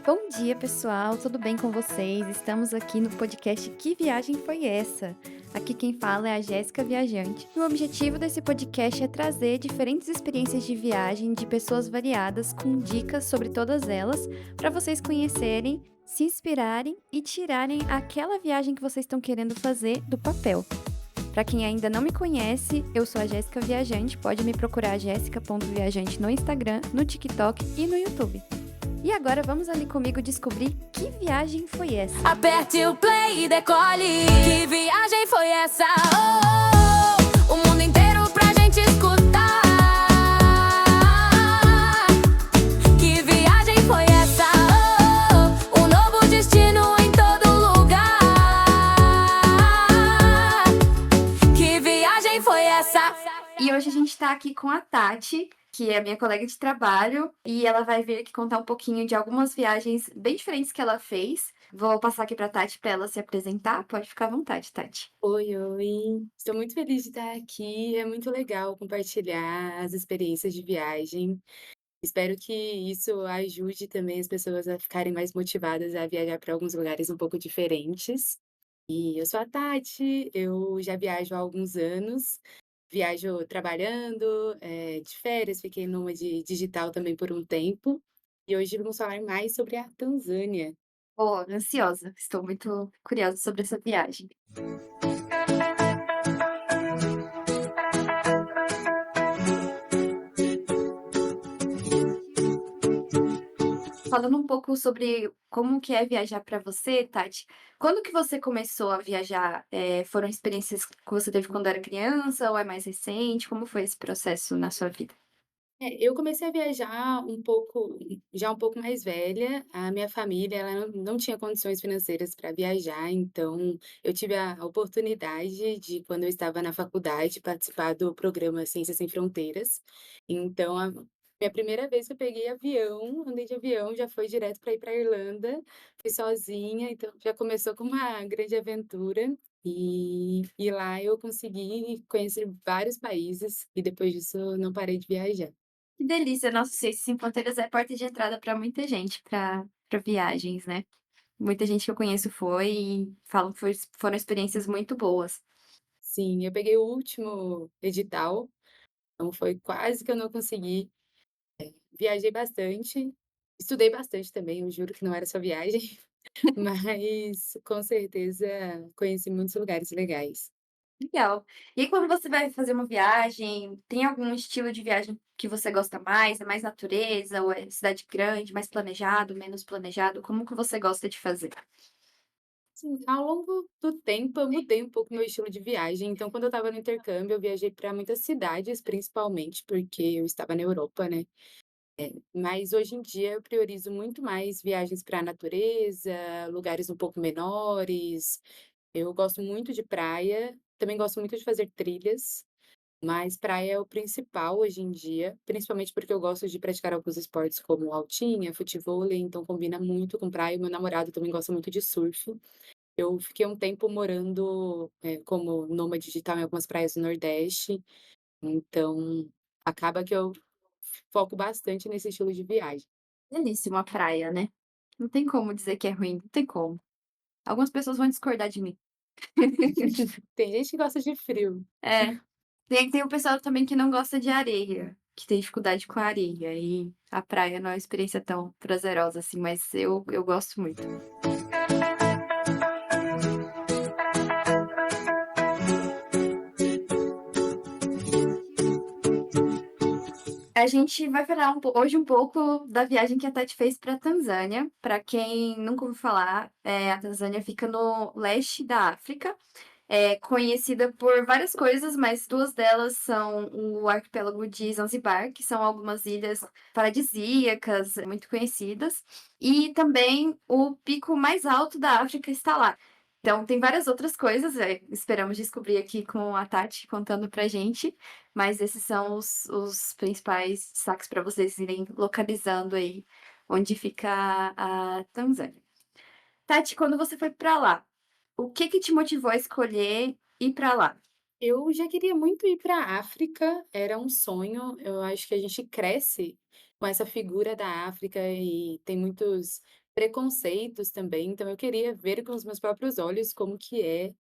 Bom dia, pessoal. Tudo bem com vocês? Estamos aqui no podcast Que Viagem Foi Essa? Aqui quem fala é a Jéssica Viajante. E o objetivo desse podcast é trazer diferentes experiências de viagem de pessoas variadas com dicas sobre todas elas para vocês conhecerem, se inspirarem e tirarem aquela viagem que vocês estão querendo fazer do papel. Para quem ainda não me conhece, eu sou a Jéssica Viajante. Pode me procurar jéssica.viajante no Instagram, no TikTok e no YouTube. E agora vamos ali comigo descobrir que viagem foi essa. Aperte o play e decole. Que viagem foi essa? Oh, o mundo inteiro pra gente escutar. Que viagem foi essa? Oh, um novo destino em todo lugar. Que viagem foi essa? E hoje a gente tá aqui com a Tati, que é minha colega de trabalho, e ela vai vir aqui contar um pouquinho de algumas viagens bem diferentes que ela fez. Vou passar aqui pra Tati pra ela se apresentar. Pode ficar à vontade, Tati. Oi, oi. Estou muito feliz de estar aqui. É muito legal compartilhar as experiências de viagem. Espero que isso ajude também as pessoas a ficarem mais motivadas a viajar para alguns lugares um pouco diferentes. E eu sou a Tati, eu já viajo há alguns anos. Viajo trabalhando, de férias, fiquei nômade digital também por um tempo. E hoje vamos falar mais sobre a Tanzânia. Oh, ansiosa. Estou muito curiosa sobre essa viagem. Falando um pouco sobre como que é viajar para você, Tati, quando que você começou a viajar? Foram experiências que você teve quando era criança ou é mais recente? Como foi esse processo na sua vida? Eu comecei a viajar um pouco mais velha. A minha família, ela não tinha condições financeiras para viajar, então eu tive a oportunidade de, quando eu estava na faculdade, participar do programa Ciências Sem Fronteiras. Então, a minha primeira vez que eu peguei avião, andei de avião, já foi direto para ir para Irlanda, fui sozinha, então já começou com uma grande aventura. E lá eu consegui conhecer vários países e depois disso não parei de viajar. Que delícia! Nossa, Ciências Sem Fronteiras é porta de entrada para muita gente, para viagens, né? Muita gente que eu conheço foi e falam que foram experiências muito boas. Sim, eu peguei o último edital, então foi quase que eu não consegui. Viajei bastante, estudei bastante também, eu juro que não era só viagem, mas com certeza conheci muitos lugares legais. Legal. E aí, quando você vai fazer uma viagem, tem algum estilo de viagem que você gosta mais? É mais natureza ou é cidade grande, mais planejado, menos planejado? Como que você gosta de fazer? Sim, ao longo do tempo eu mudei um pouco meu estilo de viagem, então quando eu estava no intercâmbio eu viajei para muitas cidades, principalmente porque eu estava na Europa, né. Mas hoje em dia eu priorizo muito mais viagens para a natureza, lugares um pouco menores. Eu gosto muito de praia, também gosto muito de fazer trilhas, mas praia é o principal hoje em dia, principalmente porque eu gosto de praticar alguns esportes como altinha, futevôlei, então combina muito com praia. O meu namorado também gosta muito de surf. Eu fiquei um tempo morando, como nômade digital em algumas praias do Nordeste, então acaba que eu foco bastante nesse estilo de viagem. Delícia uma praia, né? Não tem como dizer que é ruim, não tem como. Algumas pessoas vão discordar de mim. Tem gente que gosta de frio. É. Tem o pessoal também que não gosta de areia, que tem dificuldade com a areia, e a praia não é uma experiência tão prazerosa assim, mas eu gosto muito. A gente vai falar hoje um pouco da viagem que a Tati fez para a Tanzânia. Para quem nunca ouviu falar, a Tanzânia fica no leste da África. É conhecida por várias coisas, mas 2 delas são o arquipélago de Zanzibar, que são algumas ilhas paradisíacas, muito conhecidas, e também o pico mais alto da África está lá. Então tem várias outras coisas, esperamos descobrir aqui com a Tati contando pra gente, mas esses são os principais destaques para vocês irem localizando aí onde fica a Tanzânia. Tati, quando você foi para lá, o que que te motivou a escolher ir para lá? Eu já queria muito ir para a África, era um sonho. Eu acho que a gente cresce com essa figura da África e tem muitos preconceitos também, então eu queria ver com os meus próprios olhos como que é.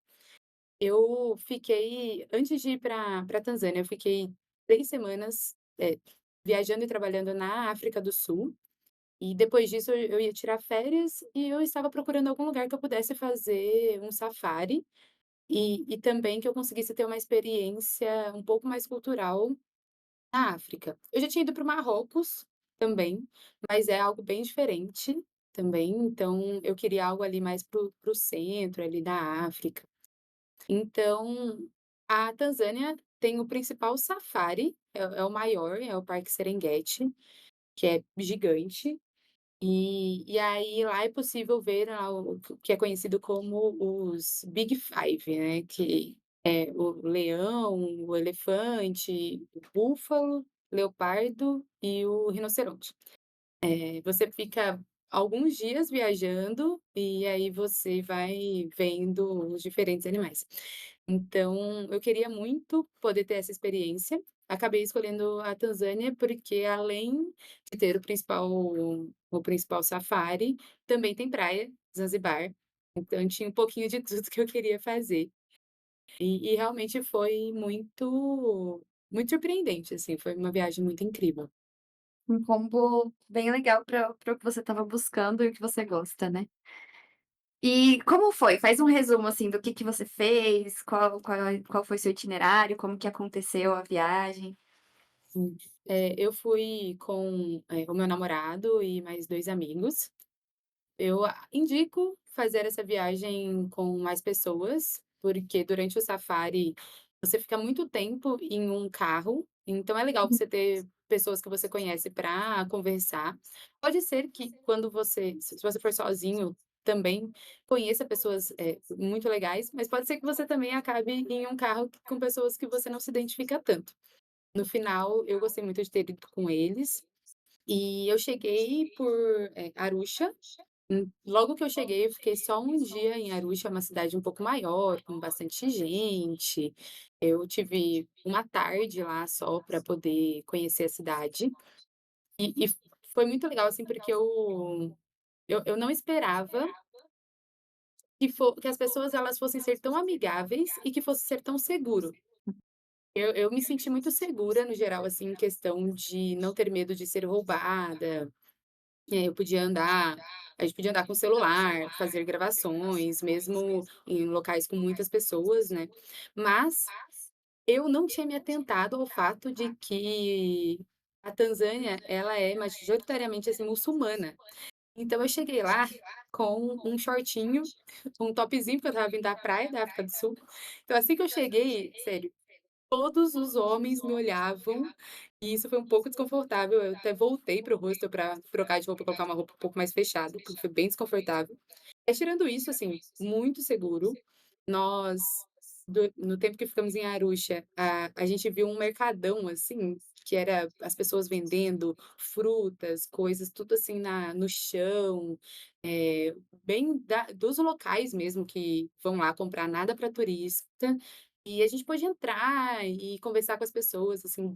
Eu fiquei antes de ir pra Tanzânia, eu fiquei 3 semanas, viajando e trabalhando na África do Sul, e depois disso eu ia tirar férias e eu estava procurando algum lugar que eu pudesse fazer um safari, e também que eu conseguisse ter uma experiência um pouco mais cultural na África. Eu já tinha ido para o Marrocos também, mas é algo bem diferente também, então eu queria algo ali mais para o centro ali da África. Então, a Tanzânia tem o principal safari, é o maior, é o Parque Serengeti, que é gigante, e aí lá é possível ver lá o que é conhecido como os Big Five, né, que é o leão, o elefante, o búfalo, leopardo e o rinoceronte. Você fica alguns dias viajando, e aí você vai vendo os diferentes animais. Então, eu queria muito poder ter essa experiência. Acabei escolhendo a Tanzânia, porque além de ter o principal safari, também tem praia, Zanzibar. Então tinha um pouquinho de tudo que eu queria fazer. E realmente foi muito surpreendente, assim, foi uma viagem muito incrível. Um combo bem legal para o que você estava buscando e o que você gosta, né. E como foi? Faz um resumo, assim, do que você fez, qual foi seu itinerário, como que aconteceu a viagem. Sim. Eu fui com, o meu namorado e mais 2 amigos. Eu indico fazer essa viagem com mais pessoas, porque durante o safari você fica muito tempo em um carro, então é legal Uhum. você ter pessoas que você conhece para conversar. Pode ser que quando se você for sozinho, também conheça pessoas, muito legais, mas pode ser que você também acabe em um carro com pessoas que você não se identifica tanto. No final, eu gostei muito de ter ido com eles, e eu cheguei por, Arusha. Logo que eu cheguei, eu fiquei só um dia em Arusha, é uma cidade um pouco maior, com bastante gente. Eu tive uma tarde lá só para poder conhecer a cidade, e foi muito legal, assim, porque eu não esperava que as pessoas elas fossem ser tão amigáveis e que fosse ser tão seguro. Eu me senti muito segura no geral, assim, em questão de não ter medo de ser roubada. Eu podia andar A gente podia andar com o celular, fazer gravações, mesmo em locais com muitas pessoas, né. Mas eu não tinha me atentado ao fato de que a Tanzânia, ela é majoritariamente, assim, muçulmana. Então eu cheguei lá com um shortinho, um topzinho, porque eu estava vindo da praia da África do Sul. Então assim que eu cheguei, sério, todos os homens me olhavam, e isso foi um pouco desconfortável, eu até voltei para o hostel pra trocar de roupa e colocar uma roupa um pouco mais fechada, porque foi bem desconfortável. Mas tirando isso, assim, muito seguro. Nós, no tempo que ficamos em Arusha, a gente viu um mercadão, assim, que era as pessoas vendendo frutas, coisas, tudo assim no chão, bem dos locais mesmo que vão lá comprar, nada para turista. E a gente pôde entrar e conversar com as pessoas, assim,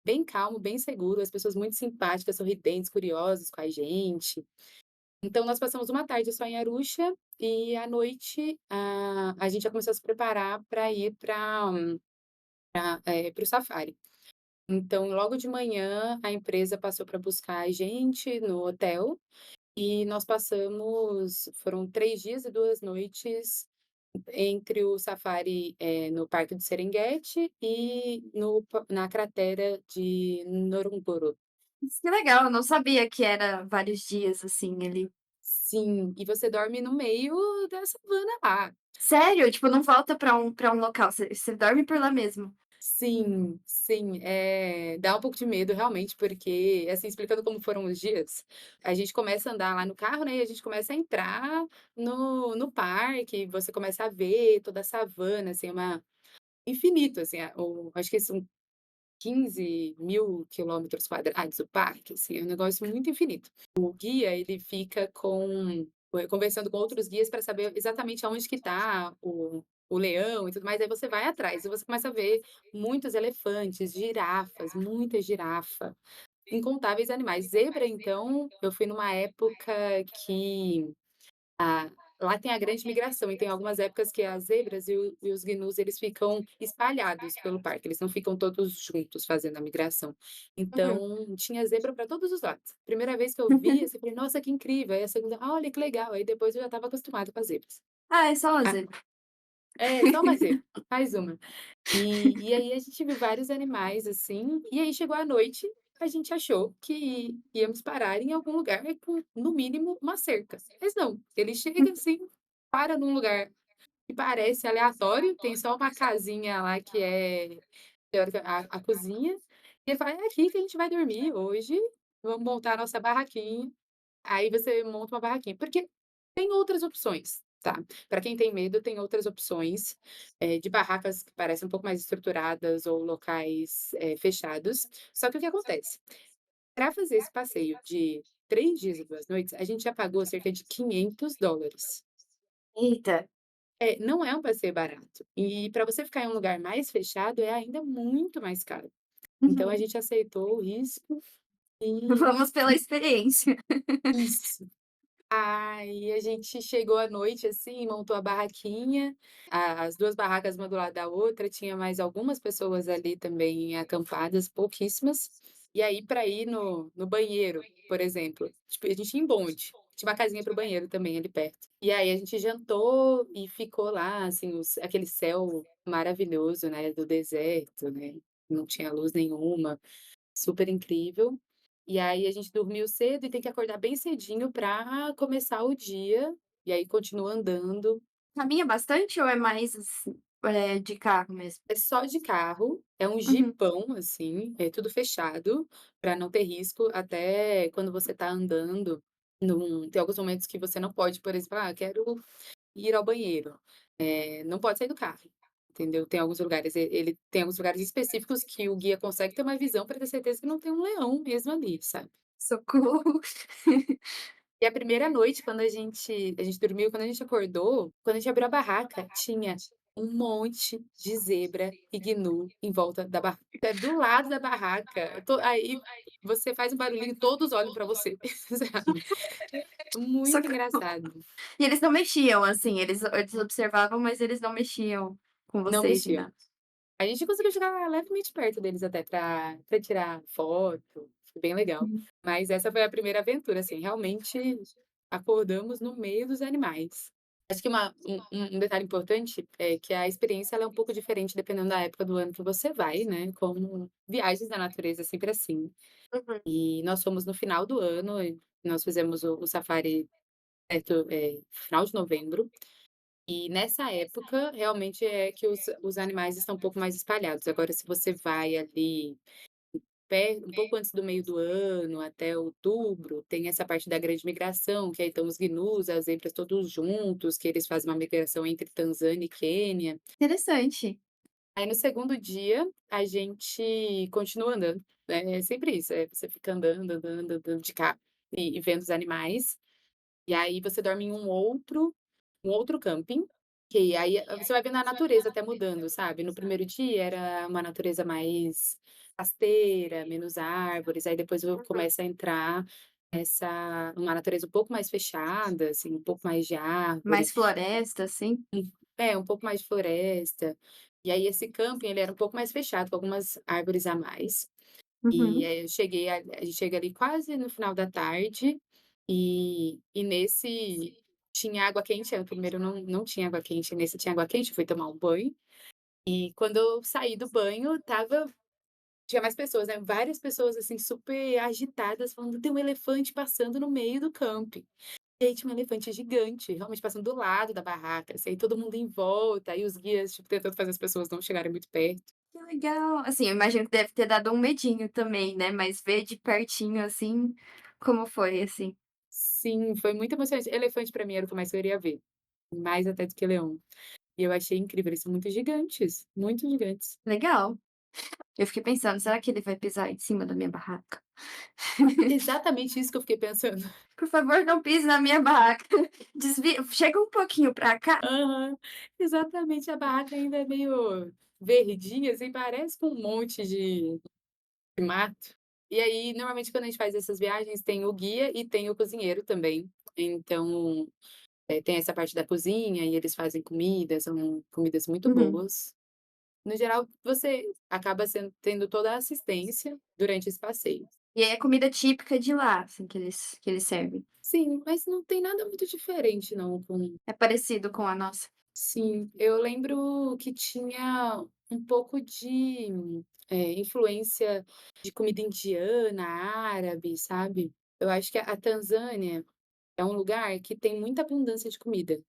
bem calmo, bem seguro, as pessoas muito simpáticas, sorridentes, curiosas com a gente. Então nós passamos uma tarde só em Arusha e à noite, a gente já começou a se preparar para ir para o safari. Então logo de manhã a empresa passou para buscar a gente no hotel, e nós foram 3 dias e 2 noites entre o safari, no Parque do Serengeti e na cratera de Ngorongoro. Que legal, eu não sabia que era vários dias, assim, ali. Sim, e você dorme no meio da savana lá. Sério? Tipo, não volta pra um local, você dorme por lá mesmo? Sim, sim, dá um pouco de medo realmente, porque, assim, explicando como foram os dias, a gente começa a andar lá no carro, né, e a gente começa a entrar no parque, você começa a ver toda a savana, assim, é uma infinito, assim, acho que são 15.000 quilômetros quadrados o parque, assim, é um negócio muito infinito. O guia, ele fica conversando com outros guias para saber exatamente aonde que tá o leão e tudo mais, aí você vai atrás e você começa a ver muitos elefantes, girafas, muita girafa, incontáveis animais. Zebra, então, eu fui numa época que a lá tem a grande migração e tem algumas épocas que as zebras e os gnus, eles ficam espalhados pelo parque, eles não ficam todos juntos fazendo a migração. Uhum. Então, tinha zebra para todos os lados. Primeira vez que eu vi, assim, falei: "Nossa, que incrível", aí a segunda: "Ah, olha que legal", aí depois eu já estava acostumada com as zebras. Ah, é só Ah, lazer. é, só uma zebra, mais uma. E aí a gente viu vários animais, assim, e aí chegou a noite, a gente achou que íamos parar em algum lugar com, no mínimo, uma cerca. Mas não, ele chega assim, para num lugar que parece aleatório, tem só uma casinha lá que é teórica a cozinha, e ele fala: "É aqui que a gente vai dormir hoje, vamos montar a nossa barraquinha". Aí você monta uma barraquinha, porque tem outras opções, tá. Para quem tem medo, tem outras opções, de barracas que parecem um pouco mais estruturadas ou locais, fechados. Só que o que acontece, para fazer esse passeio de 3 dias e 2 noites, a gente já pagou cerca de $500. Eita. É, não é um passeio barato. E para você ficar em um lugar mais fechado, é ainda muito mais caro. Então a Uhum. gente aceitou o risco e Vamos pela experiência. isso. Aí a gente chegou à noite, assim, montou a barraquinha, as 2 barracas uma do lado da outra, tinha mais algumas pessoas ali também acampadas, pouquíssimas. E aí para ir no banheiro, por exemplo, tipo, a gente ia em bonde, tinha uma casinha para o banheiro também ali perto. E aí a gente jantou e ficou lá, assim, aquele céu maravilhoso, né, do deserto, né, não tinha luz nenhuma. Super incrível. E aí a gente dormiu cedo e tem que acordar bem cedinho para começar o dia, e aí continua andando. Caminha bastante ou é mais, assim, de carro mesmo? É só de carro, é um Uhum. jipão, assim, é tudo fechado, para não ter risco, até quando você tá andando, tem alguns momentos que você não pode, por exemplo: "Ah, quero ir ao banheiro", não pode sair do carro, entendeu. Tem alguns lugares, ele tem alguns lugares específicos que o guia consegue ter uma visão para ter certeza que não tem um leão mesmo ali, sabe. Socorro. E a primeira noite, quando a gente dormiu, quando a gente acordou, quando a gente abriu a barraca, tinha um monte de zebra e gnu em volta da barraca, do lado da barraca, aí você faz um barulhinho, todos olham pra você, sabe. Muito Socorro. engraçado. E eles não mexiam, assim, eles observavam, mas eles não mexiam com Não vocês de mexiam. nada? A gente conseguiu chegar levemente perto deles até pra tirar foto, foi bem legal. Uhum. Mas essa foi a primeira aventura, assim, realmente acordamos no meio dos animais. Acho que um detalhe importante é que a experiência ela é um pouco diferente dependendo da época do ano que você vai, né, como viagens da natureza é sempre assim. Uhum. E nós fomos no final do ano e nós fizemos o safari perto, final de novembro, e nessa época realmente é que os animais estão um pouco mais espalhados. Agora se você vai ali um pouco antes do meio do ano, até outubro, tem essa parte da grande migração, que aí estão os gnus, as zebras todos juntos, que eles fazem uma migração entre Tanzânia e Quênia. Interessante. Aí no segundo dia, a gente continua andando, né, é sempre isso, você fica andando, andando, andando de carro e vendo os animais, e aí você dorme em um outro camping, que aí você vai vendo a natureza até mudando, sabe. No primeiro dia era uma natureza mais pasteira, menos árvores, aí depois Uhum. começa a entrar uma natureza um pouco mais fechada, assim, um pouco mais de árvore, Mais floresta, assim? um pouco mais de floresta. E aí esse camping ele era um pouco mais fechado, com algumas árvores a mais. E Uhum. aí a gente chega ali quase no final da tarde, e nesse tinha água quente, o primeiro não tinha água quente, nesse tinha água quente, eu fui tomar um banho, e quando eu saí do banho tinha mais pessoas, né, várias pessoas, assim, super agitadas falando: "Tem um elefante passando no meio do camping". E aí tinha um elefante gigante, realmente passando do lado da barraca, assim, aí todo mundo em volta, aí os guias, tipo, tentando fazer as pessoas não chegarem muito perto. Que legal. Assim, eu imagino que deve ter dado um medinho também, né, mas ver de pertinho, assim, como foi, assim? Sim, foi muito emocionante. Elefante pra mim era o que eu mais queria ver, mais até do que leão. E eu achei incrível, eles são muito gigantes, muito gigantes. Legal. Eu fiquei pensando: "Será que ele vai pisar em cima da minha barraca?" Exatamente isso que eu fiquei pensando. "Por favor, não pise na minha barraca. Desvia chega um pouquinho pra cá." Aham, exatamente, a barraca ainda é meio verdinha, assim, parece com um monte de mato. E aí, normalmente, quando a gente faz essas viagens, tem o guia e tem o cozinheiro também. Então, tem essa parte da cozinha e eles fazem comida, são comidas muito Uhum. boas. No geral, você acaba tendo toda a assistência durante esse passeio. E aí é comida típica de lá, assim, que eles servem. Sim, mas não tem nada muito diferente não com É parecido com a nossa. sim, eu lembro que tinha um pouco de, influência de comida indiana, árabe, sabe. Eu acho que a Tanzânia é um lugar que tem muita abundância de comida.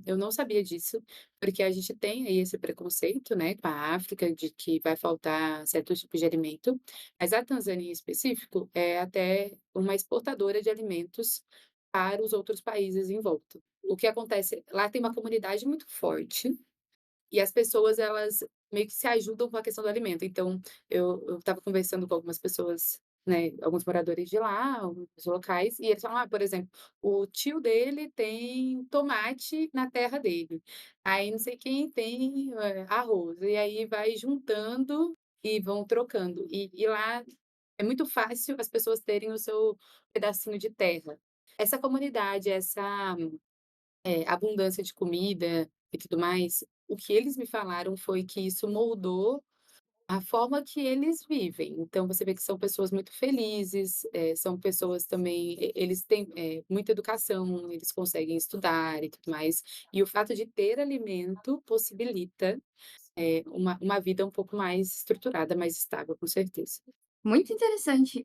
Eu não sabia disso, porque a gente tem aí esse preconceito, né, com a África, de que vai faltar certos tipos de alimento, mas a Tanzânia em específico é até uma exportadora de alimentos para os outros países em volta. O que acontece, lá tem uma comunidade muito forte, e as pessoas elas meio que se ajudam com a questão do alimento, então eu estava conversando com algumas pessoas, né, alguns moradores de lá, alguns locais, e eles falam: "Ah, por exemplo, o tio dele tem tomate na terra dele, aí não sei quem tem, arroz", e aí vai juntando e vão trocando. E lá é muito fácil as pessoas terem o seu pedacinho de terra. Essa comunidade, essa abundância de comida e tudo mais, o que eles me falaram foi que isso moldou a forma que eles vivem. Então você vê que são pessoas muito felizes, são pessoas também eles têm, muita educação, eles conseguem estudar e tudo mais, e o fato de ter alimento possibilita, uma vida um pouco mais estruturada, mais estável, com certeza. Muito interessante.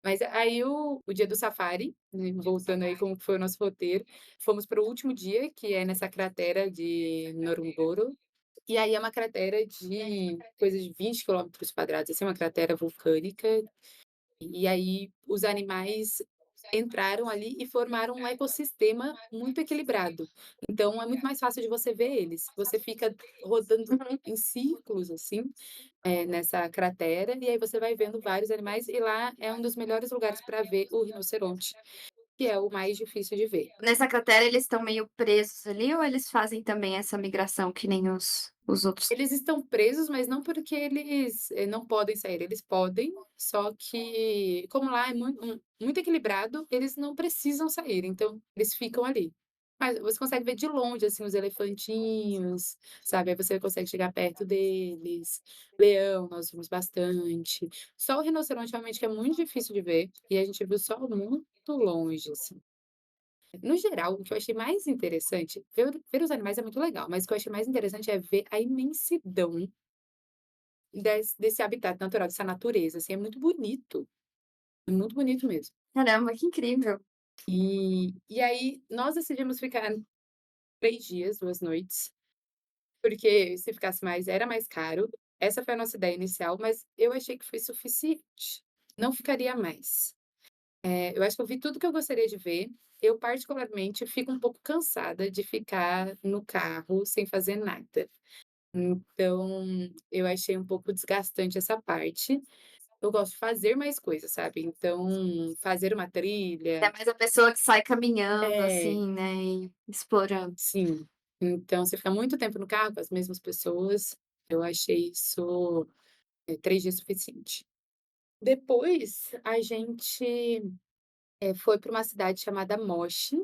Mas aí o dia do safari, né, voltando aí como que foi o nosso roteiro, fomos para o último dia, que é nessa cratera de Ngorongoro, e aí é uma cratera de coisa de 20 quilômetros quadrados, assim, uma cratera vulcânica, e aí os animais entraram ali e formaram um ecossistema muito equilibrado. Então é muito mais fácil de você ver eles. Você fica rodando Uhum. em círculos, assim, nessa cratera, e aí você vai vendo vários animais, e lá é um dos melhores lugares para ver o rinoceronte, que é o mais difícil de ver. Nessa cratera eles estão meio presos ali ou eles fazem também essa migração que nem os outros? Eles estão presos, mas não porque eles, não podem sair, eles podem, só que como lá é muito equilibrado, eles não precisam sair, então eles ficam ali. Mas você consegue ver de longe, assim, os elefantinhos, sabe, aí você consegue chegar perto deles. Leão, nós vimos bastante. Só o rinoceronte realmente que é muito difícil de ver, e a gente viu só muito longe, assim. No geral, o que eu achei mais interessante, ver os animais é muito legal, mas o que eu achei mais interessante é ver a imensidão desse habitat natural, dessa natureza, assim, é muito bonito mesmo. Caramba, que incrível. E aí nós decidimos ficar 3 dias, 2 noites, porque se ficasse mais era mais caro. Essa foi a nossa ideia inicial, mas eu achei que foi suficiente, não ficaria mais. Eu acho que eu vi tudo que eu gostaria de ver. Eu particularmente fico um pouco cansada de ficar no carro sem fazer nada. Então, eu achei um pouco desgastante essa parte. Eu gosto de fazer mais coisas, sabe, então fazer uma É trilha mais a pessoa que sai caminhando, é, assim, né, e explorando. sim. Então você fica muito tempo no carro com as mesmas pessoas, eu achei isso, 3 dias suficiente. Depois a gente, foi para uma cidade chamada Moshi,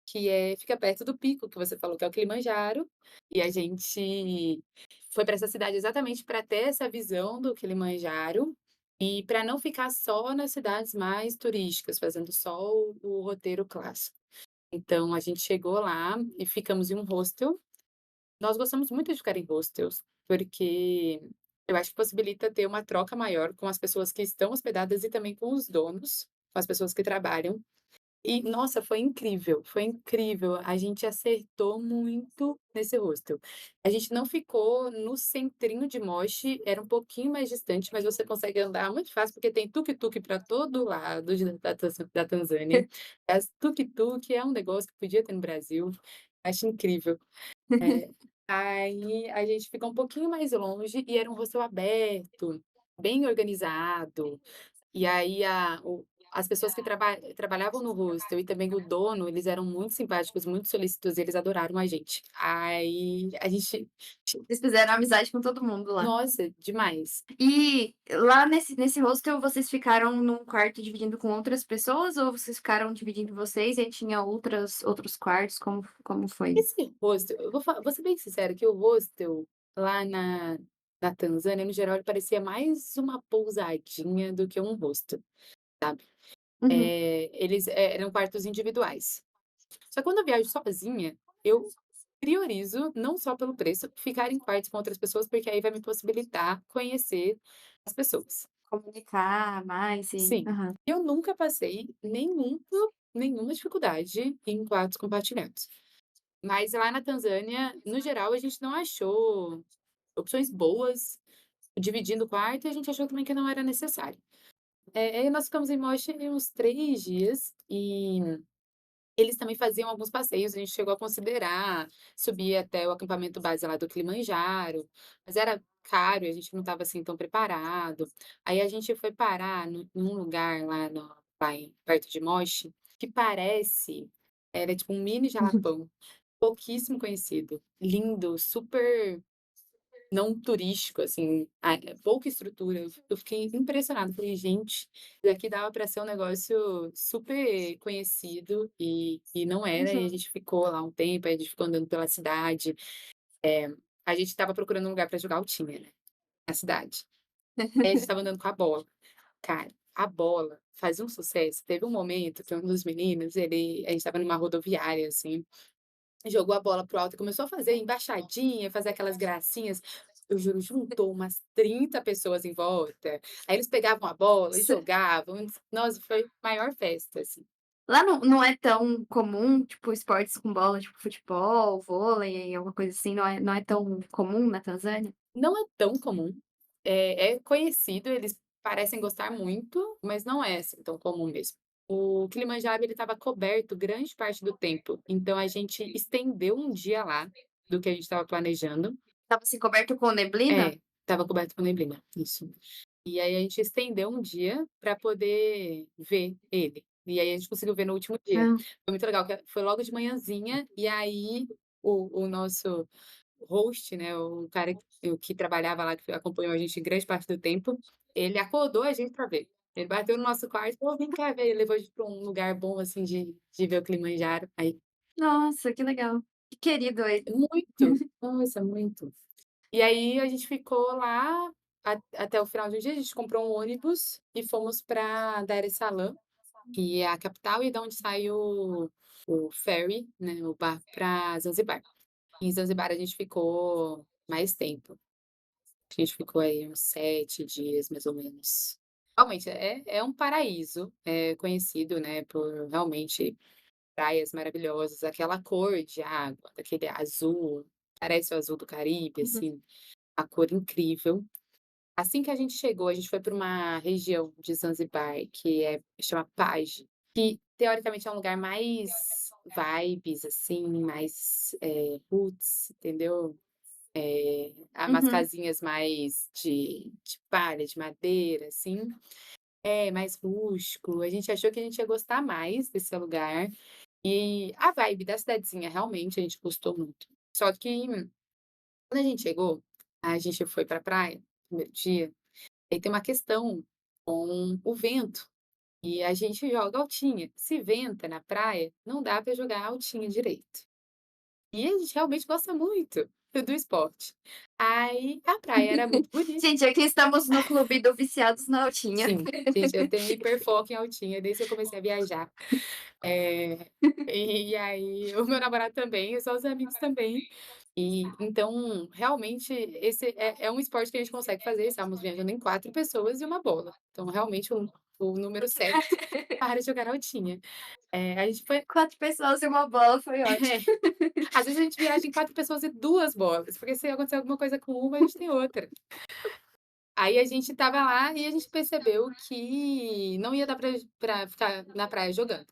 que fica perto do pico que você falou, que é o Kilimanjaro, e a gente foi para essa cidade exatamente para ter essa visão do Kilimanjaro, e para não ficar só nas cidades mais turísticas, fazendo só o roteiro clássico. Então a gente chegou lá e ficamos em um hostel. Nós gostamos muito de ficar em hostels, porque eu acho que possibilita ter uma troca maior com as pessoas que estão hospedadas e também com os donos, com as pessoas que trabalham. E, nossa, foi incrível, a gente acertou muito nesse hostel. A gente não ficou no centrinho de Moche, era um pouquinho mais distante, mas você consegue andar muito fácil, porque tem tuk-tuk para todo lado da Tanzânia. As tuk-tuk é um negócio que podia ter no Brasil, acho incrível. É, aí a gente ficou um pouquinho mais longe e era um hostel aberto, bem organizado, e aí as pessoas que trabalhavam no hostel e também o dono, eles eram muito simpáticos, muito solícitos, eles adoraram a gente. Aí a gente Vocês fizeram amizade com todo mundo lá. nossa, demais. E lá nesse hostel vocês ficaram num quarto dividindo com outras pessoas ou vocês ficaram dividindo vocês e aí tinha outros quartos, como foi? Esse hostel, eu vou ser bem sincera que o hostel lá na Tanzânia, no geral, ele parecia mais uma pousadinha do que um hostel, sabe. Uhum. Eles, eram quartos individuais. Só que quando eu viajo sozinha, eu priorizo, não só pelo preço, ficar em quartos com outras pessoas, porque aí vai me possibilitar conhecer as pessoas. Comunicar mais e Sim, aham. eu nunca passei nenhuma dificuldade em quartos compartilhados. Mas lá na Tanzânia, no geral, a gente não achou opções boas dividindo o quarto e a gente achou também que não era necessário. Aí nós ficamos em Moche uns 3 dias e eles também faziam alguns passeios, a gente chegou a considerar subir até o acampamento base lá do Kilimanjaro, mas era caro e a gente não estava, assim, tão preparado. Aí a gente foi parar num lugar lá perto de Moche, que parece era tipo um mini Jalapão, pouquíssimo conhecido, lindo, super não turístico, assim, pouca estrutura. Eu fiquei impressionada, falei: "Gente, isso aqui dava para ser um negócio super conhecido", e não era, e a Uhum. gente ficou lá um tempo, aí a gente ficou andando pela cidade. A gente estava procurando um lugar para jogar altinha, né, na cidade. Aí a gente estava andando com a bola. Cara, a bola faz um sucesso. Teve um momento que um dos meninos, a gente estava numa rodoviária, assim, jogou a bola pro alto e começou a fazer embaixadinha, fazer aquelas gracinhas. Eu juro, juntou umas 30 pessoas em volta, aí eles pegavam a bola e Se jogavam. Nossa, foi maior festa, assim. lá não é tão comum, tipo, esportes com bola, tipo futebol, vôlei, alguma coisa assim, não é tão comum na Tanzânia? Não é tão comum, é conhecido, eles parecem gostar muito, mas não é, assim, tão comum mesmo. O Kilimanjaro, ele estava coberto grande parte do tempo, então a gente estendeu um dia lá, do que a gente estava planejando. Estava, assim, coberto com neblina? É, estava coberto com neblina, isso. E aí a gente estendeu um dia para poder ver ele. E aí a gente conseguiu ver no último dia. Hã. Foi muito legal, que foi logo de manhãzinha, e aí o nosso host, né, o cara que trabalhava lá, que acompanhou a gente grande parte do tempo, ele acordou a gente para ver. Ele bateu no nosso quarto e falou: "Vem cá ver", ele levou a gente para um lugar bom, assim, de ver o Kilimanjaro. Aí Nossa, que legal. Que querido ele. muito, nossa, muito. E aí a gente ficou lá até o final do dia, a gente comprou um ônibus e fomos para Dar es Salaam, que é a capital e da onde sai o ferry, né, o barco para Zanzibar. Em Zanzibar a gente ficou mais tempo, a gente ficou aí uns 7 dias mais ou menos. Realmente é um paraíso, é conhecido, né, por realmente praias maravilhosas, aquela cor de água, daquele azul, parece o azul do Caribe, Uhum, assim, a cor incrível. Assim que a gente chegou, a gente foi para uma região de Zanzibar que chama Paje, que teoricamente é um lugar mais vibes, assim, mais, roots, entendeu? Umas uhum. casinhas mais de palha, de madeira, assim. É, mais rústico. A gente achou que a gente ia gostar mais desse lugar, e a vibe da cidadezinha, realmente, a gente gostou muito. Só que quando a gente chegou, a gente foi pra praia, no primeiro dia. Aí tem uma questão com o vento, e a gente joga altinha. Se venta na praia, não dá para jogar altinha direito. E a gente realmente gosta muito do esporte. Aí a praia era muito bonita. Gente, aqui estamos no clube do Viciados na Altinha. Sim, gente, eu tenho hiperfoco em altinha desde que eu comecei a viajar. Eh, e aí o meu namorado também, os nossos amigos também. E então, realmente, esse é um esporte que a gente consegue fazer, estávamos viajando em 4 pessoas e uma bola. Então, realmente, o número certo para jogar altinha. A gente foi 4 pessoas e uma bola, foi é, ótimo. às vezes a gente viaja em 4 pessoas e 2 bolas, porque se acontecer alguma coisa com uma, a gente tem outra. Aí a gente estava lá e a gente percebeu que não ia dar pra ficar na praia jogando.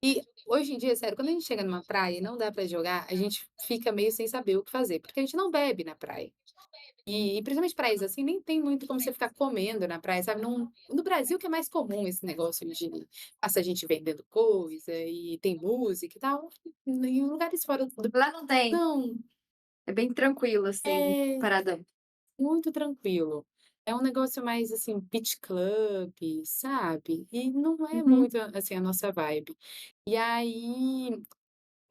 E hoje em dia, sério, quando a gente chega numa praia e não dá pra jogar, a gente fica meio sem saber o que fazer, porque a gente não bebe na praia. E principalmente praias, assim, nem tem muito como você ficar comendo na praia, sabe, no Brasil que é mais comum esse negócio de passa gente vendendo coisa e tem música e tal, em lugares fora do Lá não tem, não, é bem tranquilo, assim, é paradão. muito tranquilo. É um negócio mais, assim, beach club, sabe, e não é Uhum. muito, assim, a nossa vibe. E aí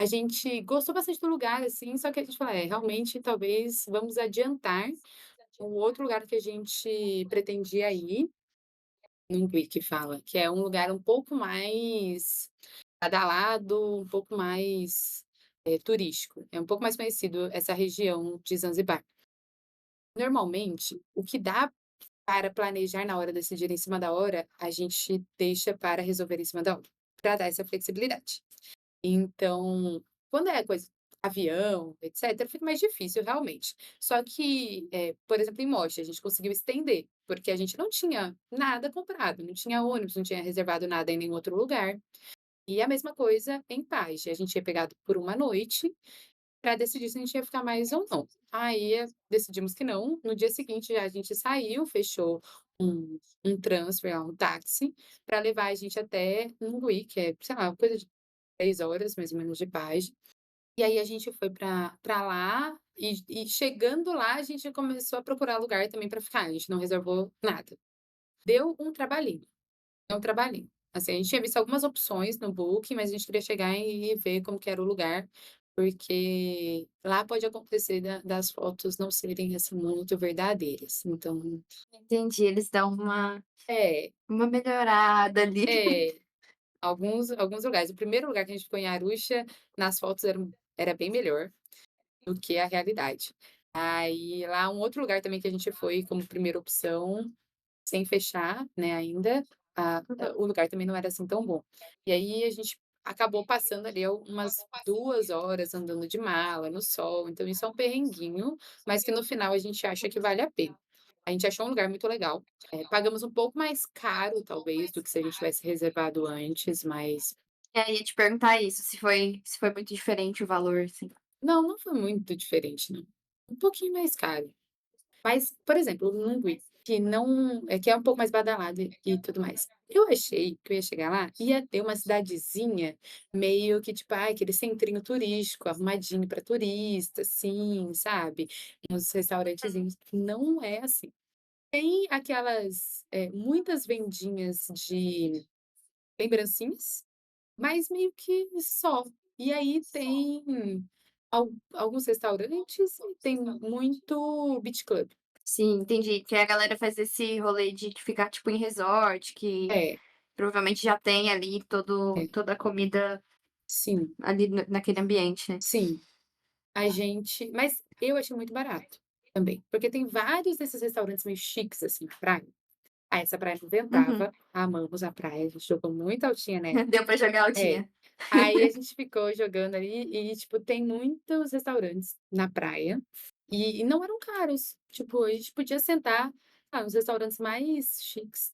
a gente gostou bastante do lugar, assim, só que a gente falou: "É, realmente, talvez vamos adiantar o outro lugar que a gente pretendia ir", Nungui que fala, que é um lugar um pouco mais badalado, um pouco mais, turístico. É um pouco mais conhecido essa região de Zanzibar. Normalmente, o que dá para planejar na hora, decidir em cima da hora, a gente deixa para resolver em cima da hora, para dar essa flexibilidade. Então, quando é coisa avião, etcétera, fica mais difícil realmente. Só que, por exemplo, em Moche, a gente conseguiu estender, porque a gente não tinha nada comprado, não tinha ônibus, não tinha reservado nada em nenhum outro lugar. E a mesma coisa em Paje, a gente tinha pegado por uma noite para decidir se a gente ia ficar mais ou não. Aí, decidimos que não, no dia seguinte já a gente saiu, fechou um transfer, um táxi, para levar a gente até Nungui, que é, sei lá, coisa de 3 horas mais ou menos de Paje. E aí a gente foi pra lá e chegando lá a gente começou a procurar lugar também pra ficar, a gente não reservou nada. Deu um trabalhinho, deu um trabalhinho. Assim, a gente tinha visto algumas opções no Booking, mas a gente queria chegar e ver como que era o lugar, porque lá pode acontecer das fotos não serem, assim, muito verdadeiras. Então Entendi, eles dão é, uma melhorada ali. é, alguns lugares. O primeiro lugar que a gente ficou em Arusha, nas fotos era bem melhor do que a realidade. Aí lá um outro lugar também que a gente foi como primeira opção, sem fechar, né, ainda, o lugar também não era assim tão bom. E aí a gente acabou passando ali umas 2 horas andando de mala no sol, então isso é um perrenguinho, mas que no final a gente acha que vale a pena. A gente achou um lugar muito legal, pagamos um pouco mais caro talvez do que se a gente tivesse reservado antes, mas Ia te perguntar isso, se foi muito diferente o valor, assim. não foi muito diferente não. Um pouquinho mais caro. Mas, por exemplo, o Nungui, que é um pouco mais badalado e tudo mais. Eu achei que eu ia chegar lá, ia ter uma cidadezinha meio que tipo, aquele centrinho turístico, arrumadinho para turista, assim, sabe, uns restaurantezinhos. Não é assim. Tem aquelas, muitas vendinhas de lembrancinhas, mas meio que só. E aí tem alguns restaurantes e tem muito beach club. Sim, entendi. Que a galera faz esse rolê de ficar, tipo, em resort, que É, provavelmente já tem ali é. toda a comida Sim, ali naquele ambiente, né. sim. Mas eu achei muito barato também, porque tem vários desses restaurantes meio chiques, assim, na praia. Essa praia não Uhum. ventava, amamos a praia, a gente jogou muito altinha nela. Deu pra jogar É. altinha. Aí a gente ficou jogando ali e, tipo, tem muitos restaurantes na praia e não eram caros. Tipo, a gente podia sentar, nos restaurantes mais chiques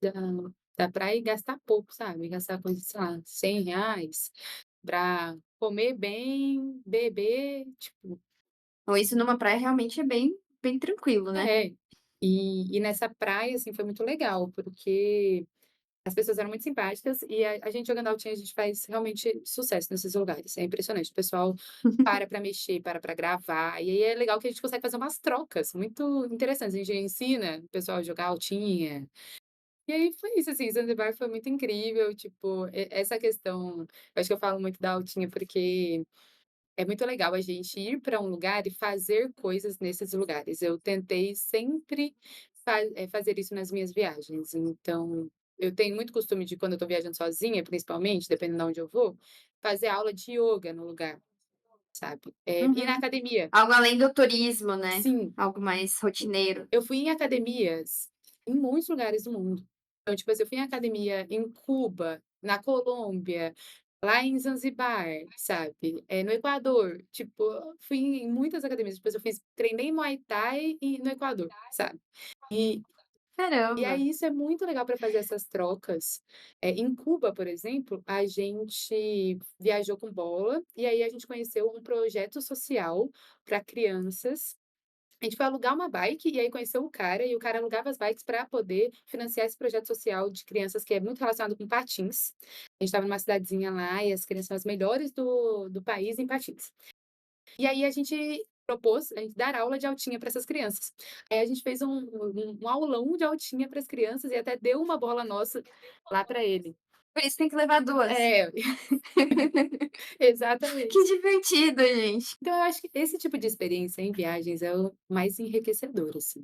da praia e gastar pouco, sabe? Gastar coisa, sei lá, R$ 100 pra comer bem, beber, tipo Então isso numa praia realmente é bem tranquilo, né. é. E nessa praia, assim, foi muito legal, porque as pessoas eram muito simpáticas e a gente jogando altinha, a gente faz realmente sucesso nesses lugares, é impressionante. O pessoal para mexer, para gravar, e aí é legal que a gente consegue fazer umas trocas muito interessantes. A gente ensina o pessoal a jogar altinha. E aí foi isso, assim, Zanzibar foi muito incrível, tipo, essa questão eu acho que eu falo muito da altinha, porque é muito legal a gente ir para um lugar e fazer coisas nesses lugares. Eu tentei sempre fazer isso nas minhas viagens. Então, eu tenho muito costume de quando eu estou viajando sozinha, principalmente, dependendo de onde eu vou, fazer aula de ioga no lugar, sabe. Ir na Uhum. academia. Algo além do turismo, né, Sim, algo mais rotineiro. eu fui em academias em muitos lugares do mundo. Então, tipo assim, eu fui em academia em Cuba, na Colômbia, lá em Zanzibar, sabe, no Equador, tipo, fui em muitas academias, depois eu treinei Muay Thai no Equador, sabe. E E Caramba. aí isso é muito legal para fazer essas trocas. Em Cuba, por exemplo, a gente viajou com bola, e aí a gente conheceu um projeto social para crianças. A gente foi alugar uma bike e aí conheceu o cara, e o cara alugava as bikes para poder financiar esse projeto social de crianças que é muito relacionado com patins. A gente estava numa cidadezinha lá e as crianças são as melhores do país em patins. E aí a gente propôs a gente dar aula de altinha para essas crianças. Aí a gente fez um aulão de altinha para as crianças e até deu uma bola nossa lá para ele. Por isso tem que levar 2. É, Que exatamente. divertido, gente. Então eu acho que esse tipo de experiência em viagens é o mais enriquecedor, assim.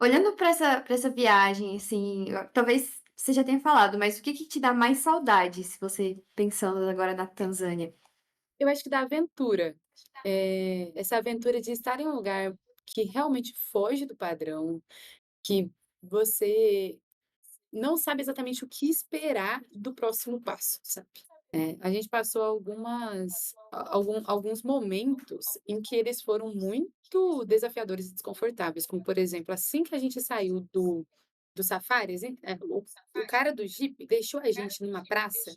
Olhando para essa viagem, assim, talvez você já tenha falado, mas o que que te dá mais saudade, se você pensando agora na Tanzânia? Eu acho que da aventura, essa aventura de estar em um lugar que realmente foge do padrão, que você não sabe exatamente o que esperar do próximo passo, sabe. A gente passou alguns momentos em que eles foram muito desafiadores e desconfortáveis, como, por exemplo, assim que a gente saiu do safari, o cara do Jeep deixou a gente numa praça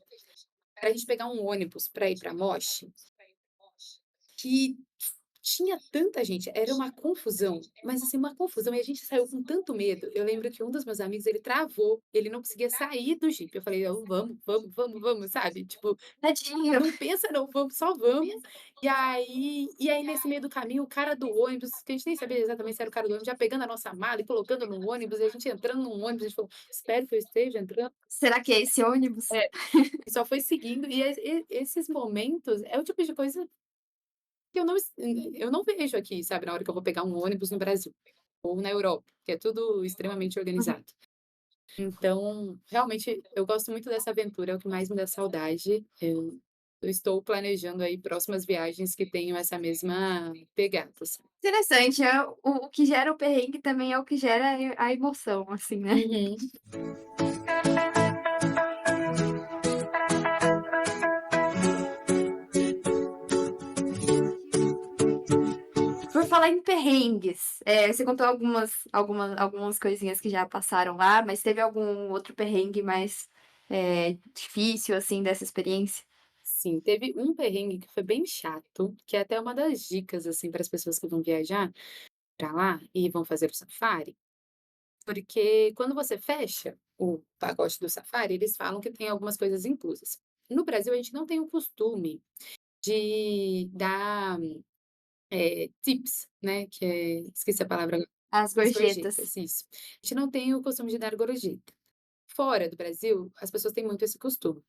para a gente pegar um ônibus para ir para Moche, que tinha tanta gente, era uma confusão, mas assim, uma confusão, e a gente saiu com tanto medo. Eu lembro que um dos meus amigos, ele travou, ele não conseguia sair do Jeep. Eu falei: "Não, vamos, vamos, vamos, vamos", sabe, tipo, Tadinho. não pensa não, vamos, só vamos. E aí nesse meio do caminho, o cara do ônibus, que a gente nem sabia exatamente se era o cara do ônibus, já pegando a nossa mala e colocando no ônibus, e a gente entrando no ônibus, a gente falou: "Espero que eu esteja entrando". Será que é esse ônibus? É, e só foi seguindo, esses momentos é o tipo de coisa que eu não vejo aqui, sabe, na hora que eu vou pegar um ônibus no Brasil, ou na Europa, que é tudo extremamente Uhum. organizado. Então, realmente, eu gosto muito dessa aventura, é o que mais me dá saudade. Eu estou planejando aí próximas viagens que tenham essa mesma pegada, assim. Interessante, é o que gera o perrengue também é o que gera a emoção, assim, né. Uhum. Por falar em perrengues, você contou algumas coisinhas que já passaram lá, mas teve algum outro perrengue mais, difícil, assim, dessa experiência? Sim, teve um perrengue que foi bem chato, que é até uma das dicas, assim, para as pessoas que vão viajar para lá e vão fazer o safari. Porque quando você fecha o pacote do safari, eles falam que tem algumas coisas inclusas. No Brasil, a gente não tem o costume de dar, tips, né, esqueci a palavra agora, As as gorjetas. gorjetas, isso. A gente não tem o costume de dar gorjeta. Fora do Brasil, as pessoas têm muito esse costume.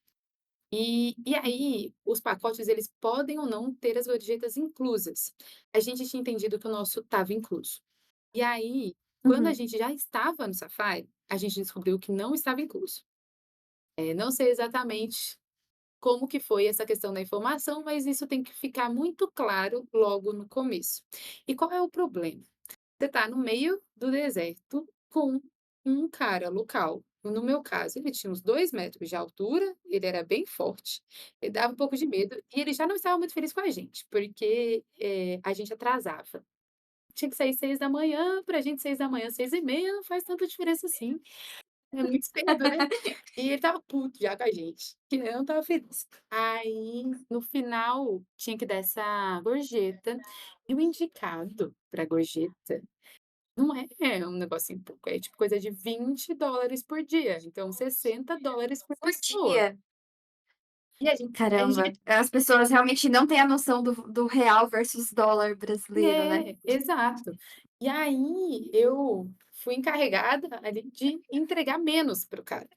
E aí, os pacotes, eles podem ou não ter as gorjetas inclusas. A gente tinha entendido que o nosso estava incluso. E aí, quando a Uhum. gente já estava no safari, a gente descobriu que não estava incluso. Não sei exatamente como que foi essa questão da informação, mas isso tem que ficar muito claro logo no começo. E qual é o problema? Você está no meio do deserto com um cara local. No meu caso, ele tinha uns 2 metros de altura, ele era bem forte, ele dava um pouco de medo e ele já não estava muito feliz com a gente, porque, a gente atrasava. Tinha que sair 6 da manhã, pra gente 6 da manhã, 6h30 não faz tanta diferença assim, é muito cedo, né. E ele estava puto já com a gente, que não estava feliz. Aí, no final, tinha que dar essa gorjeta, e o indicado pra gorjeta não é um negocinho pouco, é tipo coisa de US$ 20 por dia, então US$ 60 por Por pessoa. dia. E a gente Caramba, as pessoas realmente não têm a noção do real versus dólar brasileiro, né. exato. E aí eu fui encarregada ali de entregar menos para o cara.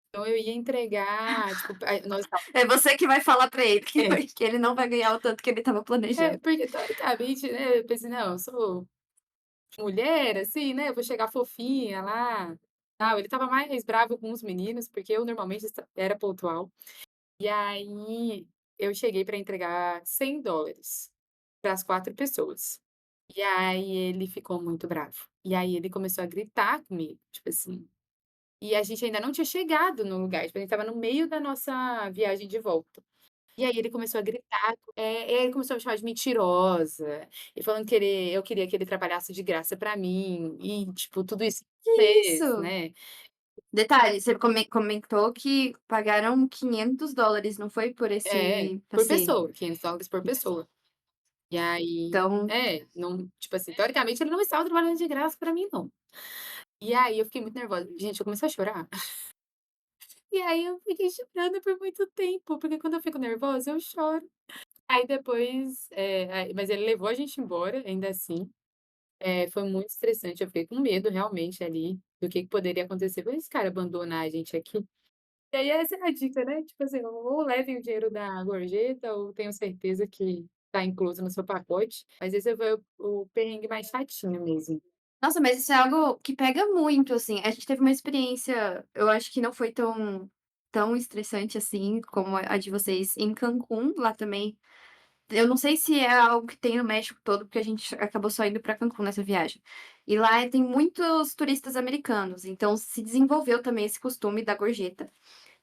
Então eu ia entregar, tipo, nós estávamos É você que vai falar pra ele que é, que ele não vai ganhar o tanto que ele estava planejando. porque teoricamente, né, eu pensei: "Não, eu sou mulher, assim, né, eu vou chegar fofinha lá". Tal, ele estava mais bravo com os meninos, porque eu normalmente era pontual. E aí, eu cheguei para entregar US$ 100 para as 4 pessoas. E aí ele ficou muito bravo. E aí ele começou a gritar comigo, tipo assim, e a gente ainda não tinha chegado no lugar, tipo, a gente estava no meio da nossa viagem de volta. E aí ele começou a gritar, e aí ele começou a me chamar de mentirosa, e falando que eu queria que ele trabalhasse de graça pra mim, e tipo, tudo isso Que fez, isso? né. Detalhe, você comentou que pagaram $500, não foi por É, esse por passeio? pessoa, $500 por pessoa. E aí Então, não tipo assim, teoricamente ele não estava trabalhando de graça pra mim não. E aí eu fiquei muito nervosa. Gente, eu comecei a chorar, e aí eu fiquei chorando por muito tempo, porque quando eu fico nervosa eu choro. Aí depois, mas ele levou a gente embora, ainda assim. Foi muito estressante, eu fiquei com medo realmente ali, do que poderia acontecer com esse cara abandonar a gente aqui. E aí essa é a dica, né, tipo assim, ou levem o dinheiro da gorjeta ou tenham certeza que tá incluso no seu pacote, mas esse foi o perrengue mais chatinho mesmo. nossa, mas isso é algo que pega muito, assim. A gente teve uma experiência, eu acho que não foi tão estressante assim como a de vocês em Cancún, lá também. Eu não sei se é algo que tem no México todo, porque a gente acabou só indo para Cancún nessa viagem. E lá tem muitos turistas americanos, então se desenvolveu também esse costume da gorjeta.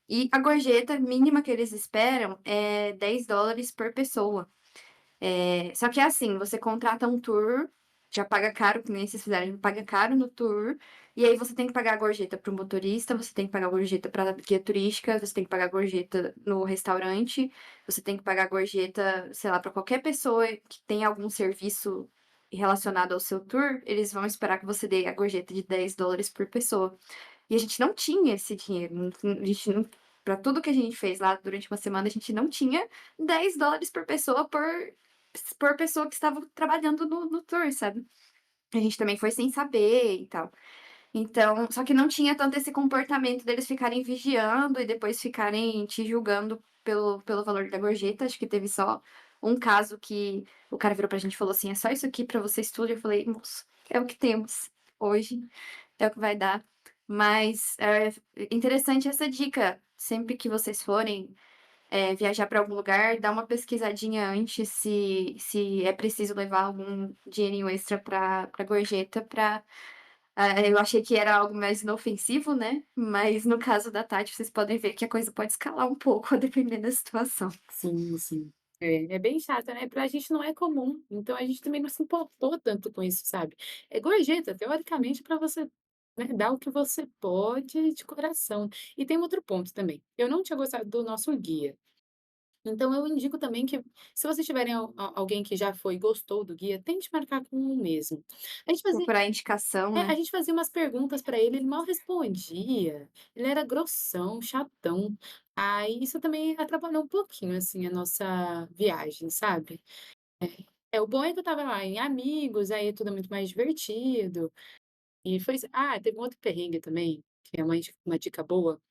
E a gorjeta mínima que eles esperam é $10 por pessoa. Só que é assim, você contrata um tour, já paga caro, que nem vocês fizeram, paga caro no tour, e aí você tem que pagar a gorjeta para o motorista, você tem que pagar a gorjeta para a guia turística, você tem que pagar a gorjeta no restaurante, você tem que pagar a gorjeta, sei lá, para qualquer pessoa que tenha algum serviço relacionado ao seu tour, eles vão esperar que você dê a gorjeta de $10 por pessoa. E a gente não tinha esse dinheiro, a gente não, para tudo que a gente fez lá durante uma semana, a gente não tinha $10 por pessoa por pessoa que estava trabalhando no tour, sabe. A gente também foi sem saber e tal. Então só que não tinha tanto esse comportamento deles ficarem vigiando e depois ficarem te julgando pelo valor da gorjeta, acho que teve só um caso que o cara virou pra gente e falou assim: "É só isso aqui pra vocês tudo?" Eu falei: "Moço, é o que temos hoje, é o que vai dar". Mas, é interessante essa dica, sempre que vocês forem viajar para algum lugar, dá uma pesquisadinha antes se é preciso levar algum dinheirinho extra para gorjeta pra eu achei que era algo mais inofensivo, né, mas no caso da Tati, vocês podem ver que a coisa pode escalar um pouco a depender da situação. Sim, sim. É bem chato, né, pra gente não é comum, então a gente também não se importou tanto com isso, sabe. É gorjeta, teoricamente, pra você, né, dar o que você pode de coração. E tem outro ponto também, eu não tinha gostado do nosso guia. Então eu indico também que, se vocês tiverem alguém que já foi e gostou do guia, tente marcar com o mesmo. A gente fazia Procurar indicação, a né. gente fazia umas perguntas para ele, ele mal respondia, ele era grossão, chatão. Aí isso também atrapalhou um pouquinho, assim, a nossa viagem, sabe. O bom é que eu estava lá em amigos, aí tudo é muito mais divertido. E foi teve um outro perrengue também, que é uma dica boa,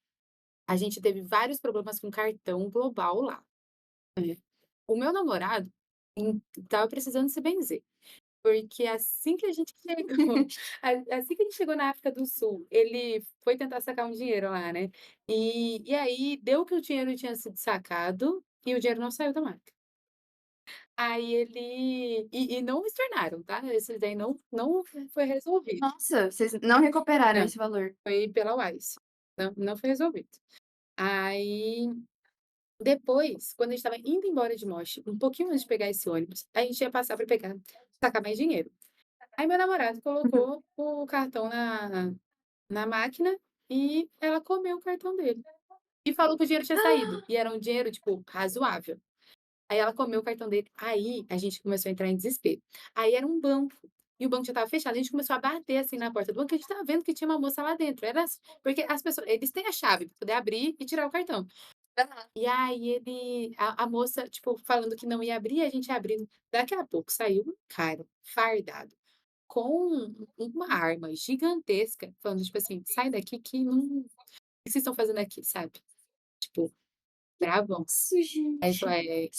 a gente teve vários problemas com cartão global lá. É. O meu namorado estava precisando se benzer, porque assim que a gente chegou assim que a gente chegou na África do Sul, ele foi tentar sacar um dinheiro lá, né, e aí deu que o dinheiro tinha sido sacado e o dinheiro não saiu da máquina. Aí ele não estornaram, tá, esse daí não foi resolvido. Nossa, vocês não recuperaram Não, esse valor. foi pela Wise, não foi resolvido. Aí depois, quando a gente estava indo embora de Moche, um pouquinho antes de pegar esse ônibus, a gente ia passar para pegar sacar mais dinheiro. Aí meu namorado colocou o cartão na máquina e ela comeu o cartão dele. E falou que o dinheiro tinha saído, e era um dinheiro, tipo, razoável. Aí ela comeu o cartão dele, aí a gente começou a entrar em desespero. Aí era um banco, e o banco já estava fechado, a gente começou a bater, assim, na porta do banco, a gente estava vendo que tinha uma moça lá dentro, porque as pessoas eles têm a chave para poder abrir e tirar o cartão. Aham. E aí a moça, tipo, falando que não ia abrir, a gente abrindo. Daqui a pouco saiu um cara fardado com uma arma gigantesca, falando, tipo assim: "Sai daqui que não o que vocês estão fazendo aqui?", sabe. Tipo, bravão. Isso, Aí falou: gente.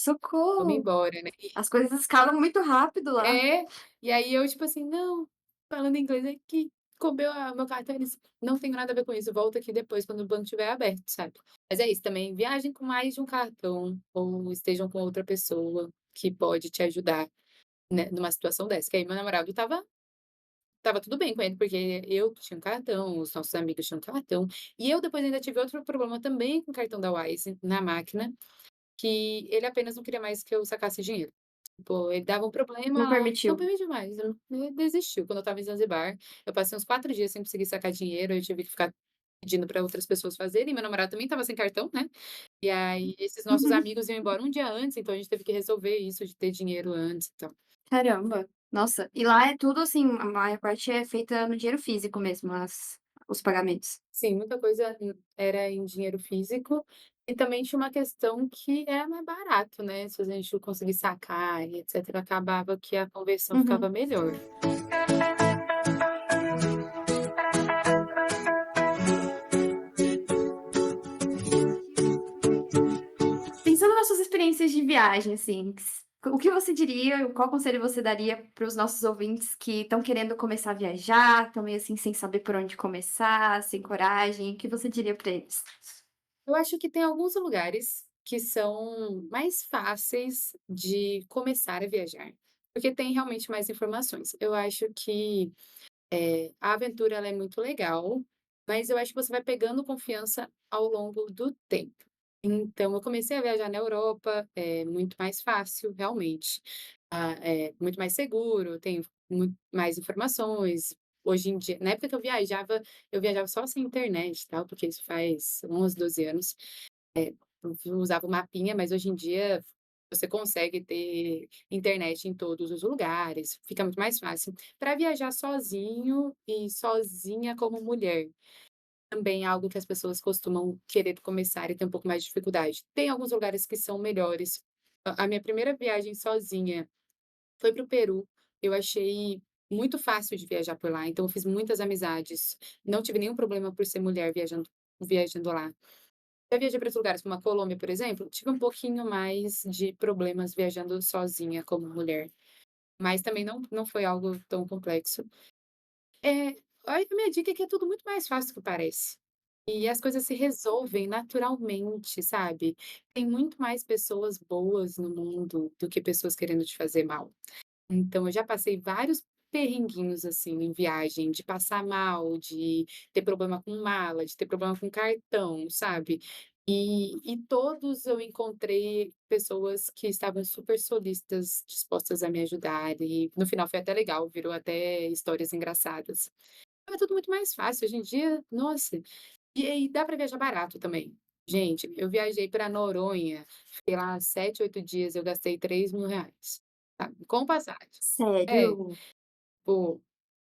vamos Socorro. embora, né". As coisas escalam muito rápido lá. É, e aí eu, tipo assim: "Não", falando inglês, aí que comeu meu cartão, eles: "Não tenho nada a ver com isso, volta aqui depois quando o banco estiver aberto", sabe. Mas é isso também, viajem com mais de um cartão ou estejam com outra pessoa que pode te ajudar, né, numa situação dessa, que aí meu namorado estava tudo bem com ele, porque eu tinha um cartão, os nossos amigos tinham um cartão, e eu depois ainda tive outro problema também com o cartão da Wise na máquina, que ele apenas não queria mais que eu sacasse dinheiro. Tipo, ele dava um Não problema, não permitiu. permitiu mais, ele desistiu. Quando eu estava em Zanzibar, eu passei uns 4 dias sem conseguir sacar dinheiro, eu tive que ficar pedindo para outras pessoas fazerem, meu namorado também estava sem cartão, né, e aí esses nossos Uhum. amigos iam embora um dia antes, então a gente teve que resolver isso de ter dinheiro antes e tal. Caramba, nossa. E lá é tudo assim, a maior parte é feita no dinheiro físico mesmo, os pagamentos? Sim, muita coisa era em dinheiro físico, e também tinha uma questão que é mais barato, né, se a gente conseguir sacar e etcétera, acabava que a conversão ficava Uhum. melhor. Pensando nas suas experiências de viagem, assim, o que você diria, qual conselho você daria para os nossos ouvintes que estão querendo começar a viajar, estão meio assim sem saber por onde começar, sem coragem, o que você diria para eles? Eu acho que tem alguns lugares que são mais fáceis de começar a viajar, porque tem realmente mais informações. Eu acho que, a aventura ela é muito legal, mas eu acho que você vai pegando confiança ao longo do tempo. Então eu comecei a viajar na Europa, é muito mais fácil, realmente. É muito mais seguro, tem muito mais informações. Hoje em dia na época que eu viajava só sem internet, tal, porque isso faz 11, 12 anos. Eu usava o mapinha, mas hoje em dia você consegue ter internet em todos os lugares, fica muito mais fácil. Para viajar sozinho e sozinha como mulher, também é algo que as pessoas costumam querer começar e ter um pouco mais de dificuldade. Tem alguns lugares que são melhores. A minha primeira viagem sozinha foi para o Peru, eu achei muito fácil de viajar por lá, então eu fiz muitas amizades, não tive nenhum problema por ser mulher viajando lá. Já viajei para outros lugares, como a Colômbia, por exemplo, tive um pouquinho mais de problemas viajando sozinha como mulher, mas também não foi algo tão complexo. É, a minha dica é que é tudo muito mais fácil do que parece. E as coisas se resolvem naturalmente, sabe. Tem muito mais pessoas boas no mundo do que pessoas querendo te fazer mal. Então eu já passei vários perrenguinhos, assim, em viagem, de passar mal, de ter problema com mala, de ter problema com cartão, sabe. E todos eu encontrei pessoas que estavam super solícitas, dispostas a me ajudar e no final foi até legal, virou até histórias engraçadas. É tudo muito mais fácil hoje em dia, nossa, e aí dá para viajar barato também. Gente, eu viajei para Noronha, fiquei lá 7, 8 dias, eu gastei R$ 3.000, sabe, com passagem. É, Sério? pô,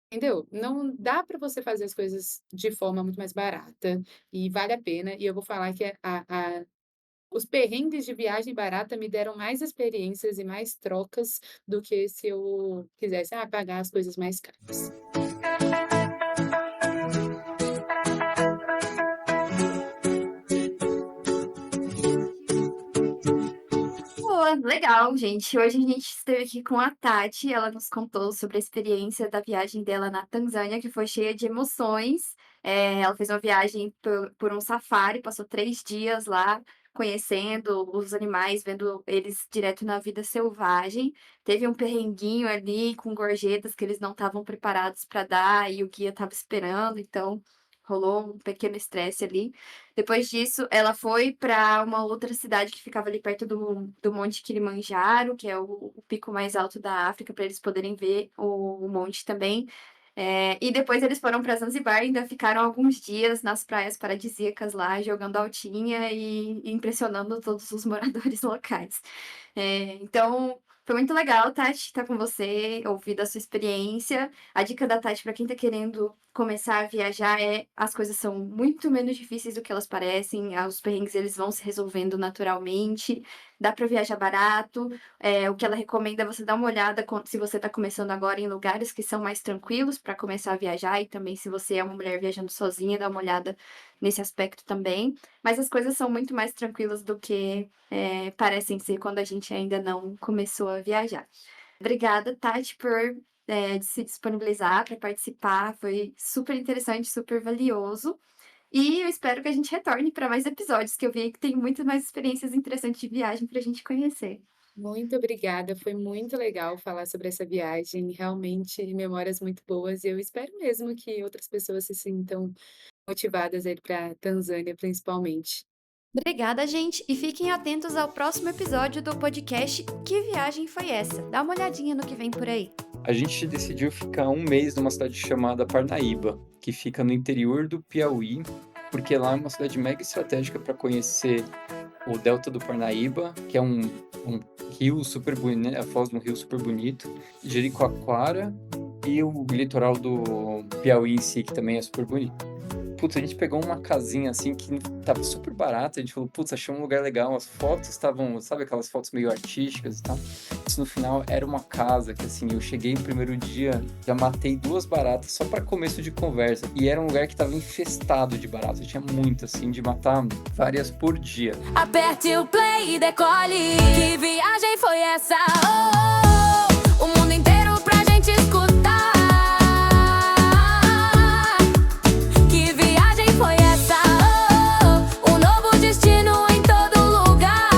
entendeu? Não dá para você fazer as coisas de forma muito mais barata e vale a pena, e eu vou falar que os perrengues de viagem barata me deram mais experiências e mais trocas do que se eu quisesse, pagar as coisas mais caras. Boa, legal, gente. Hoje a gente esteve aqui com a Tati, ela nos contou sobre a experiência da viagem dela na Tanzânia, que foi cheia de emoções. Ela fez uma viagem por um safari, passou 3 dias lá, conhecendo os animais, vendo eles direto na vida selvagem. Teve um perrenguinho ali com gorjetas que eles não estavam preparados para dar e o guia estava esperando, então rolou um pequeno estresse ali. Depois disso, ela foi para uma outra cidade que ficava ali perto do Monte Kilimanjaro, que é o pico mais alto da África, para eles poderem ver o monte também. E depois eles foram para Zanzibar e ainda ficaram alguns dias nas praias paradisíacas lá, jogando altinha e impressionando todos os moradores locais. Então, foi muito legal, Tati, estar com você, ouvir da sua experiência. A dica da Tati para quem está querendo começar a viajar é: as coisas são muito menos difíceis do que elas parecem, os perrengues eles vão se resolvendo naturalmente, dá para viajar barato. O que ela recomenda é você dar uma olhada se você está começando agora em lugares que são mais tranquilos para começar a viajar, e também se você é uma mulher viajando sozinha, dá uma olhada nesse aspecto também. Mas as coisas são muito mais tranquilas do que parecem ser quando a gente ainda não começou a viajar. Obrigada, Tati, por se disponibilizar para participar. Foi super interessante, super valioso. E eu espero que a gente retorne para mais episódios, que eu vi que tem muitas mais experiências interessantes de viagem para a gente conhecer. Muito obrigada, foi muito legal falar sobre essa viagem, realmente memórias muito boas e eu espero mesmo que outras pessoas se sintam motivadas a ir pra Tanzânia, principalmente. Obrigada, gente, e fiquem atentos ao próximo episódio do podcast Que Viagem Foi Essa? Dá uma olhadinha no que vem por aí. A gente decidiu ficar um mês numa cidade chamada Parnaíba, que fica no interior do Piauí, porque lá é uma cidade mega estratégica para conhecer o Delta do Parnaíba, que é um rio super bonito, a foz de um rio super bonito, Jericoacoara e o litoral do Piauí em si, que também é super bonito. Putz, a gente pegou uma casinha assim que tava super barata, a gente falou, putz, achei um lugar legal, as fotos estavam, sabe aquelas fotos meio artísticas e tal? Isso no final era uma casa que assim, eu cheguei no primeiro dia, já matei 2 baratas só para começo de conversa, e era um lugar que tava infestado de baratas, tinha muito assim, de matar várias por dia. Aperte o play e decole. Que viagem foi essa? Oh, oh, o mundo inteiro pra gente escutar. Que viagem foi essa? Oh, oh, um novo destino em todo lugar.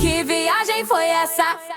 Que viagem foi essa?